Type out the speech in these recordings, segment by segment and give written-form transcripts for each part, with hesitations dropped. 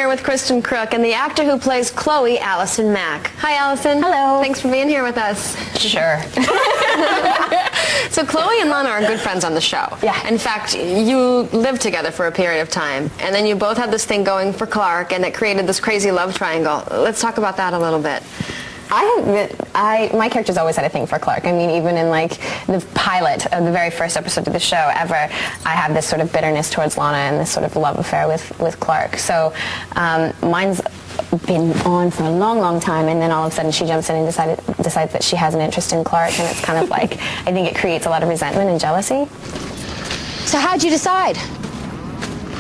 here with Kristen Crook and the actor who plays Chloe, Allison Mack. Hi, Allison. Hello. Thanks for being here with us. Sure. So Chloe and Lana are good friends on the show. Yeah. In fact, you lived together for a period of time, and then you both had this thing going for Clark, and it created this crazy love triangle. Let's talk about that a little bit. I think that my character's always had a thing for Clark. I mean, even in like the pilot of the very first episode of the show ever, I have this sort of bitterness towards Lana and this sort of love affair with Clark. So mine's been on for a long, long time, and then all of a sudden she jumps in and decides that she has an interest in Clark, and it's kind of like, I think it creates a lot of resentment and jealousy. So how'd you decide?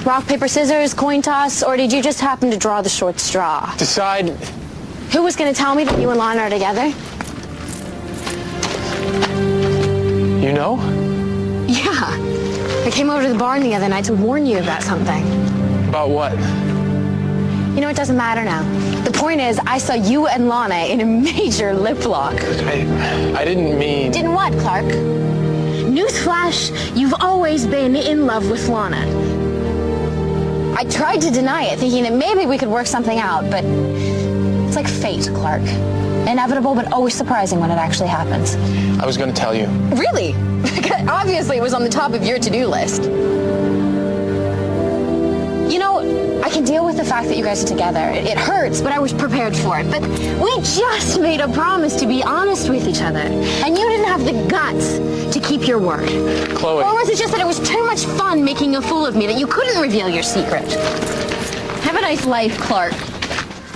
Rock, paper, scissors, coin toss, or did you just happen to draw the short straw? Decide. Who was going to tell me that you and Lana are together? You know? Yeah. I came over to the barn the other night to warn you about something. About what? You know, it doesn't matter now. The point is, I saw you and Lana in a major lip lock. I didn't mean... Didn't what, Clark? Newsflash, you've always been in love with Lana. I tried to deny it, thinking that maybe we could work something out, but it's like fate, Clark. Inevitable, but always surprising when it actually happens. I was going to tell you. Really? Obviously, it was on the top of your to-do list. You know, I can deal with the fact that you guys are together. It hurts, but I was prepared for it. But we just made a promise to be honest with each other. And you didn't have the guts to keep your word. Chloe. Or was it just that it was too much fun making a fool of me that you couldn't reveal your secret? Have a nice life, Clark.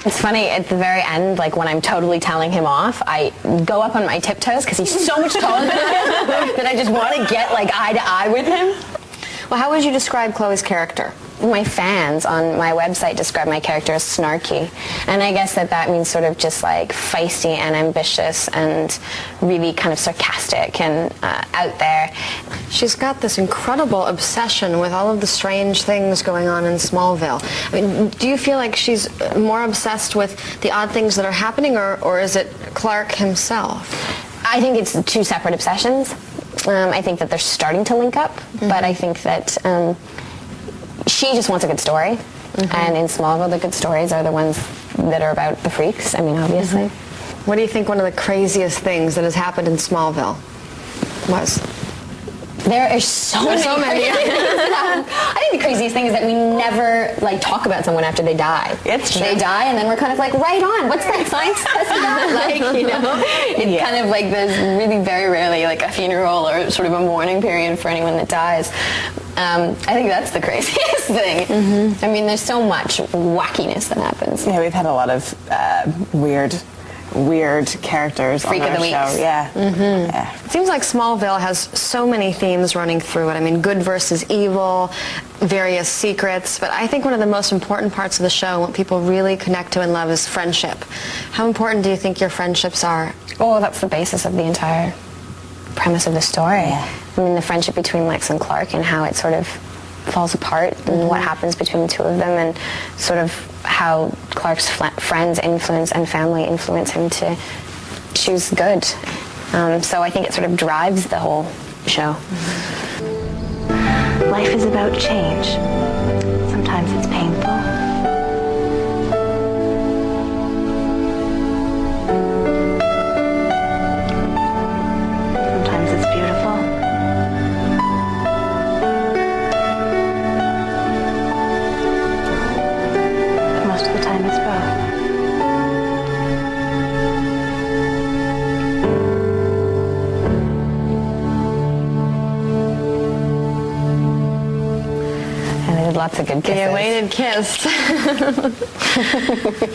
It's funny, at the very end, like when I'm totally telling him off, I go up on my tiptoes because he's so much taller than I am that I just want to get like eye to eye with him. Well, how would you describe Chloe's character? My fans on my website describe my character as snarky, and I guess that means sort of just like feisty and ambitious and really kind of sarcastic and out there. She's got this incredible obsession with all of the strange things going on in Smallville. I mean, do you feel like she's more obsessed with the odd things that are happening, or is it Clark himself? I think it's two separate obsessions. I think that they're starting to link up, but I think that she just wants a good story, and in Smallville, the good stories are the ones that are about the freaks, I mean, obviously. What do you think one of the craziest things that has happened in Smallville was? There are so many. I think the craziest thing is that we never like talk about someone after they die. It's true. They die, and then we're kind of like, right on. What's that science test about? Like, you know, it's kind of like there's really very rarely like a funeral or sort of a mourning period for anyone that dies. I think that's the craziest thing. I mean, there's so much wackiness that happens. Yeah, we've had a lot of weird characters Freak on of our the weeks. show. Yeah. Yeah. It seems like Smallville has so many themes running through it. I mean, good versus evil, various secrets, but I think one of the most important parts of the show, what people really connect to and love, is friendship. How important do you think your friendships are? Oh, that's the basis of the entire premise of the story. Yeah. I mean, the friendship between Lex and Clark and how it sort of falls apart and what happens between the two of them, and sort of how Clark's friends influence and family influence him to choose good. So I think it sort of drives the whole show. Life is about change. Sometimes it's painful. Sometimes it's beautiful. Most of the time it's both. Lots of good kisses. Yeah, waited kiss.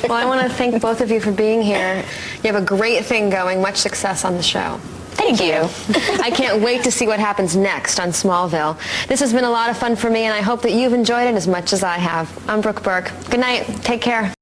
Well, I want to thank both of you for being here. You have a great thing going. Much success on the show. Thank you. I can't wait to see what happens next on Smallville. This has been a lot of fun for me, and I hope that you've enjoyed it as much as I have. I'm Brooke Burke. Good night. Take care.